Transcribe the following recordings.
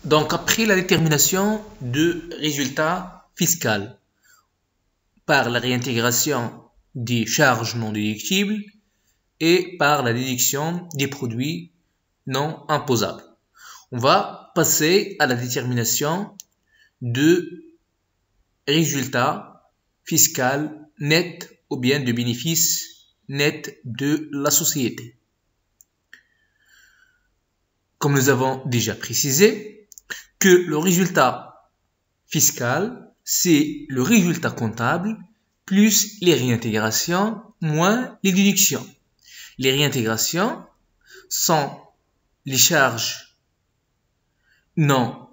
Donc, après la détermination de résultat fiscal par la réintégration des charges non déductibles et par la déduction des produits non imposables, on va passer à la détermination de résultat fiscal net ou bien de bénéfice net de la société. Comme nous avons déjà précisé, que le résultat fiscal, c'est le résultat comptable plus les réintégrations moins les déductions. Les réintégrations sont les charges non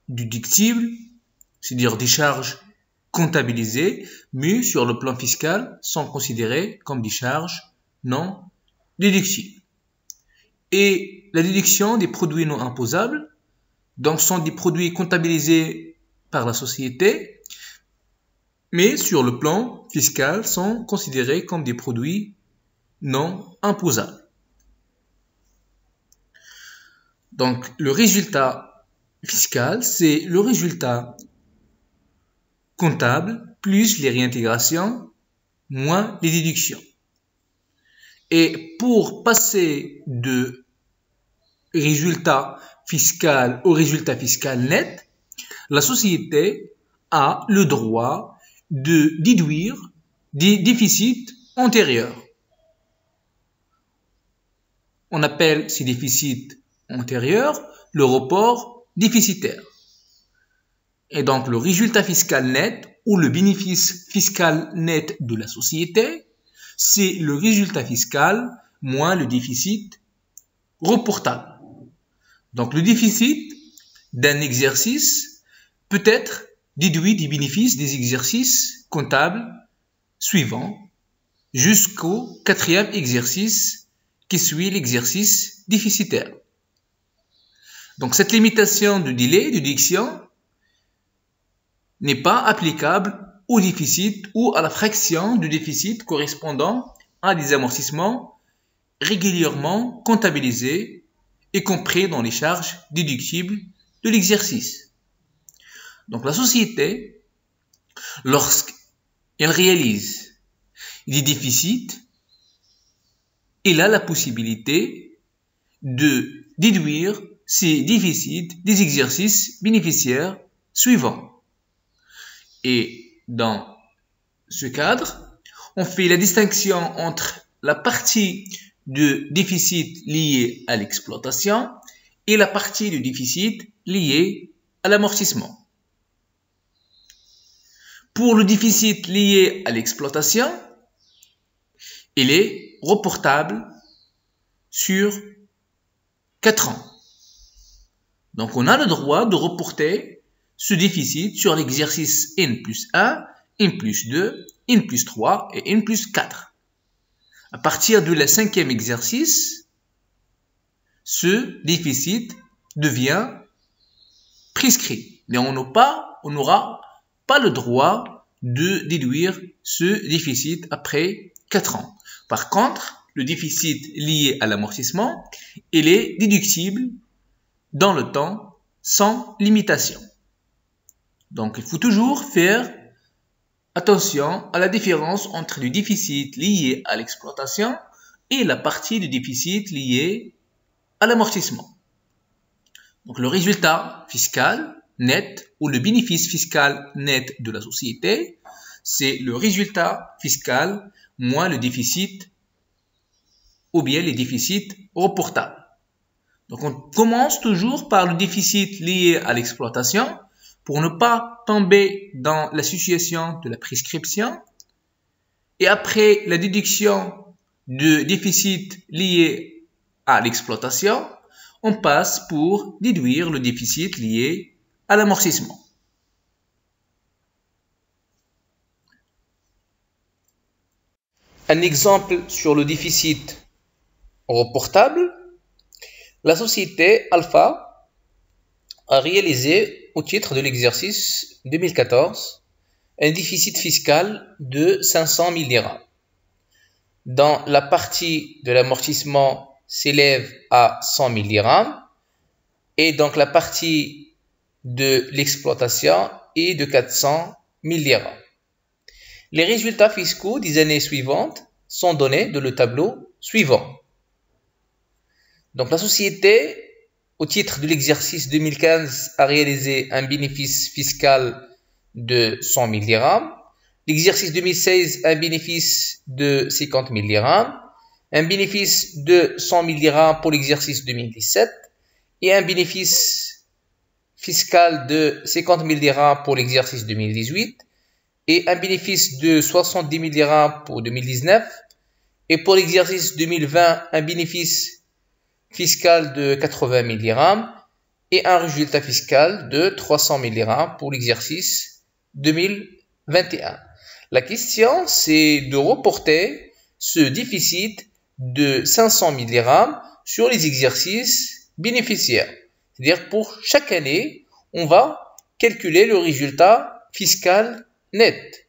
déductibles, c'est-à-dire des charges comptabilisées, mais sur le plan fiscal sont considérées comme des charges non déductibles. Et la déduction des produits non imposables, donc sont des produits comptabilisés par la société, mais sur le plan fiscal sont considérés comme des produits non imposables. Donc le résultat fiscal, c'est le résultat comptable plus les réintégrations moins les déductions. Et pour passer de résultat fiscal au résultat fiscal net, la société a le droit de déduire des déficits antérieurs. On appelle ces déficits antérieurs le report déficitaire. Et donc le résultat fiscal net ou le bénéfice fiscal net de la société, c'est le résultat fiscal moins le déficit reportable. Donc le déficit d'un exercice peut être déduit des bénéfices des exercices comptables suivants jusqu'au 4e exercice qui suit l'exercice déficitaire. Donc cette limitation de délai de déduction n'est pas applicable au déficit ou à la fraction du déficit correspondant à des amortissements régulièrement comptabilisés et compris dans les charges déductibles de l'exercice. Donc la société, lorsqu'elle réalise des déficits, elle a la possibilité de déduire ces déficits des exercices bénéficiaires suivants. Et dans ce cadre, on fait la distinction entre la partie de déficit lié à l'exploitation et la partie de déficit lié à l'amortissement. Pour le déficit lié à l'exploitation, il est reportable sur 4 ans. Donc on a le droit de reporter ce déficit sur l'exercice N plus 1, N plus 2, N plus 3 et N plus 4. À partir de la 5e exercice, ce déficit devient prescrit. Mais on n'aura pas le droit de déduire ce déficit après 4 ans. Par contre, le déficit lié à l'amortissement, il est déductible dans le temps sans limitation. Donc, il faut toujours faire attention à la différence entre le déficit lié à l'exploitation et la partie du déficit lié à l'amortissement. Donc, le résultat fiscal net ou le bénéfice fiscal net de la société, c'est le résultat fiscal moins le déficit ou bien les déficits reportables. Donc, on commence toujours par le déficit lié à l'exploitation pour ne pas tomber dans la situation de la prescription. Et après la déduction de déficit lié à l'exploitation, on passe pour déduire le déficit lié à l'amortissement. Un exemple sur le déficit reportable. La société Alpha a réalisé au titre de l'exercice 2014 un déficit fiscal de 500 000 dirhams. Dans la partie de l'amortissement s'élève à 100 000 dirhams et donc la partie de l'exploitation est de 400 000 dirhams. Les résultats fiscaux des années suivantes sont donnés dans le tableau suivant. Donc la société, au titre de l'exercice 2015, a réalisé un bénéfice fiscal de 100 000 dirhams. L'exercice 2016, un bénéfice de 50 000 dirhams. Un bénéfice de 100 000 dirhams pour l'exercice 2017. Et un bénéfice fiscal de 50 000 dirhams pour l'exercice 2018. Et un bénéfice de 70 000 dirhams pour 2019. Et pour l'exercice 2020, un bénéfice fiscal de 80 000 dirhams et un résultat fiscal de 300 000 dirhams pour l'exercice 2021. La question, c'est de reporter ce déficit de 500 000 dirhams sur les exercices bénéficiaires. C'est-à-dire pour chaque année, on va calculer le résultat fiscal net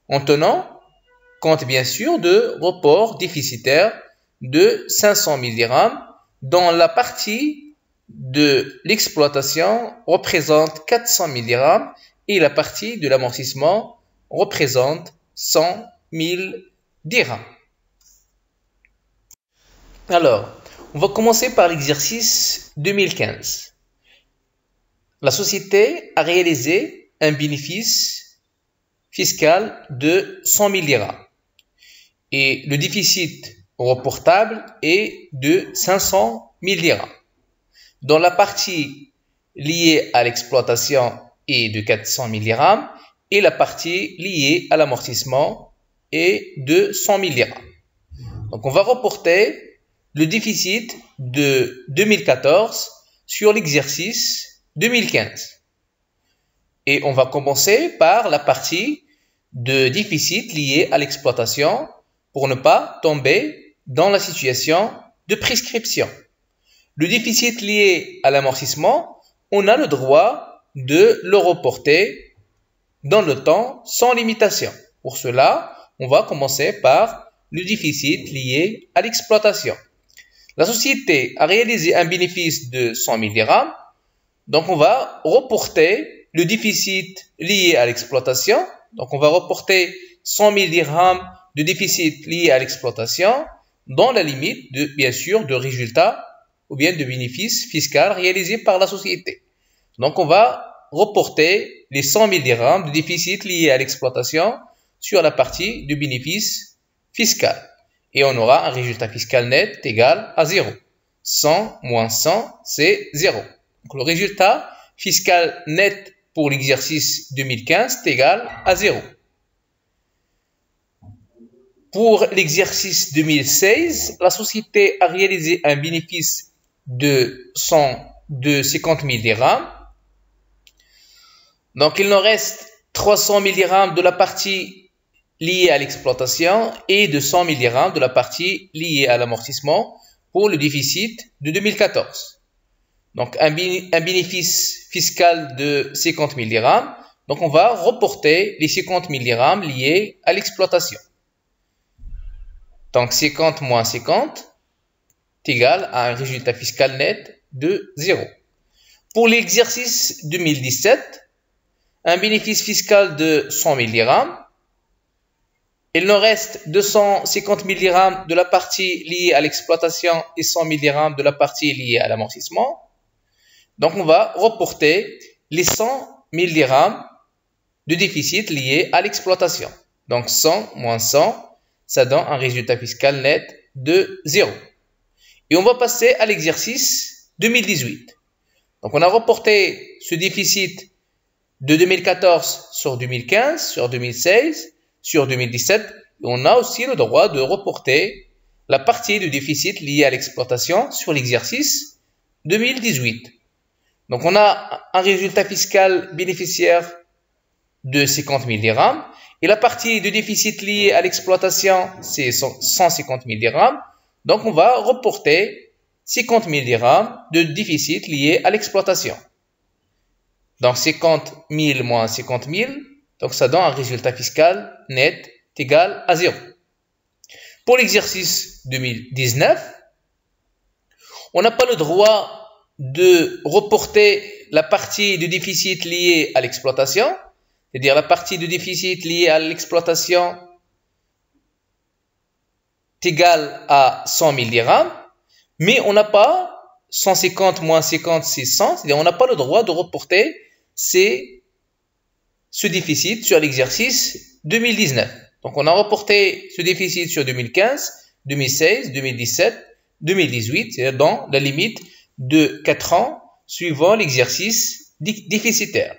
en tenant compte bien sûr de report déficitaire de 500 000 dirhams dont la partie de l'exploitation représente 400 000 dirhams et la partie de l'amortissement représente 100 000 dirhams. Alors, on va commencer par l'exercice 2015. La société a réalisé un bénéfice fiscal de 100 000 dirhams et le déficit reportable est de 500 000 dirhams, dont la partie liée à l'exploitation est de 400 000 dirhams et la partie liée à l'amortissement est de 100 000 dirhams. Donc on va reporter le déficit de 2014 sur l'exercice 2015. Et on va commencer par la partie de déficit liée à l'exploitation pour ne pas tomber dans la situation de prescription. Le déficit lié à l'amortissement, on a le droit de le reporter dans le temps sans limitation. Pour cela, on va commencer par le déficit lié à l'exploitation. La société a réalisé un bénéfice de 100 000 dirhams, donc on va reporter le déficit lié à l'exploitation. Donc on va reporter 100 000 dirhams de déficit lié à l'exploitation dans la limite de, bien sûr, de résultats ou bien de bénéfices fiscaux réalisés par la société. Donc on va reporter les 100 000 dirhams de déficit lié à l'exploitation sur la partie de bénéfice fiscal. Et on aura un résultat fiscal net égal à 0. 100 moins 100, c'est 0. Donc le résultat fiscal net pour l'exercice 2015 est égal à 0. Pour l'exercice 2016, la société a réalisé un bénéfice de 50 000 dirhams. Donc il nous reste 300 000 dirhams de la partie liée à l'exploitation et de 100 000 dirhams de la partie liée à l'amortissement pour le déficit de 2014. Donc un bénéfice fiscal de 50 000 dirhams. Donc on va reporter les 50 000 dirhams liés à l'exploitation. Donc 50 moins 50 est égal à un résultat fiscal net de 0. Pour l'exercice 2017, un bénéfice fiscal de 100 000 dirhams. Il nous reste 250 000 dirhams de la partie liée à l'exploitation et 100 000 dirhams de la partie liée à l'amortissement. Donc on va reporter les 100 000 dirhams de déficit lié à l'exploitation. Donc 100 moins 100, ça donne un résultat fiscal net de 0. Et on va passer à l'exercice 2018. Donc on a reporté ce déficit de 2014 sur 2015, sur 2016, sur 2017. Et on a aussi le droit de reporter la partie du déficit liée à l'exploitation sur l'exercice 2018. Donc on a un résultat fiscal bénéficiaire de 50 000 dirhams. Et la partie de déficit liée à l'exploitation, c'est 150 000 dirhams. Donc on va reporter 50 000 dirhams de déficit lié à l'exploitation. Donc 50 000 moins 50 000, donc ça donne un résultat fiscal net égal à 0. Pour l'exercice 2019, on n'a pas le droit de reporter la partie de déficit liée à l'exploitation, c'est-à-dire la partie de déficit liée à l'exploitation est égale à 100 000 dirhams, mais on n'a pas 150 moins 50, c'est 100, c'est-à-dire on n'a pas le droit de reporter ce déficit sur l'exercice 2019. Donc on a reporté ce déficit sur 2015, 2016, 2017, 2018, c'est-à-dire dans la limite de 4 ans suivant l'exercice déficitaire.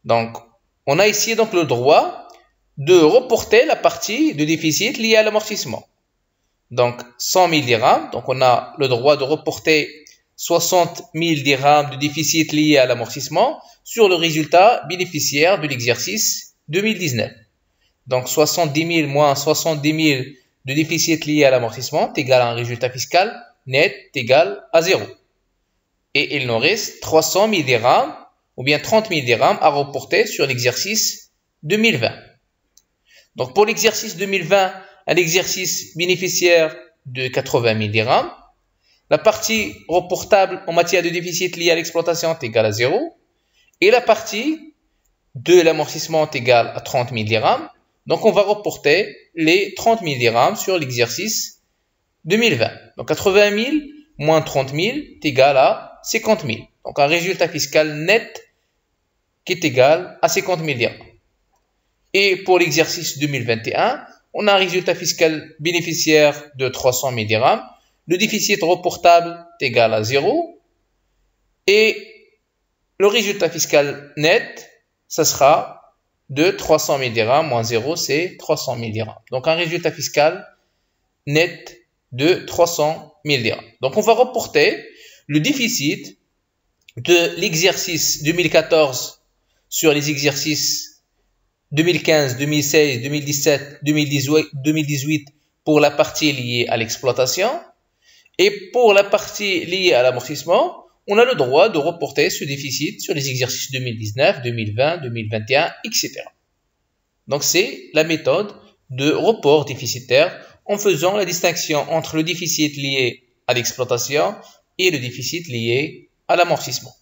Donc on a ici donc le droit de reporter la partie de déficit liée à l'amortissement. Donc 100 000 dirhams, donc on a le droit de reporter 60 000 dirhams de déficit lié à l'amortissement sur le résultat bénéficiaire de l'exercice 2019. Donc 70 000 moins 70 000 de déficit lié à l'amortissement est égal à un résultat fiscal net égal à 0. Et il nous reste 300 000 dirhams ou bien 30 000 dirhams à reporter sur l'exercice 2020. Donc pour l'exercice 2020, un exercice bénéficiaire de 80 000 dirhams, la partie reportable en matière de déficit lié à l'exploitation est égale à 0 et la partie de l'amortissement est égale à 30 000 dirhams. Donc on va reporter les 30 000 dirhams sur l'exercice 2020. Donc 80 000 moins 30 000 est égal à 50 000. Donc un résultat fiscal net qui est égal à 50 000 dirhams. Et pour l'exercice 2021, on a un résultat fiscal bénéficiaire de 300 000 dirhams. Le déficit reportable est égal à 0. Et le résultat fiscal net, ça sera de 300 000 dirhams moins 0, c'est 300 000 dirhams. Donc un résultat fiscal net de 300 000 dirhams. Donc on va reporter le déficit de l'exercice 2014 sur les exercices 2015, 2016, 2017, 2018 pour la partie liée à l'exploitation. Et pour la partie liée à l'amortissement, on a le droit de reporter ce déficit sur les exercices 2019, 2020, 2021, etc. Donc c'est la méthode de report déficitaire en faisant la distinction entre le déficit lié à l'exploitation et le déficit lié à l'amortissement.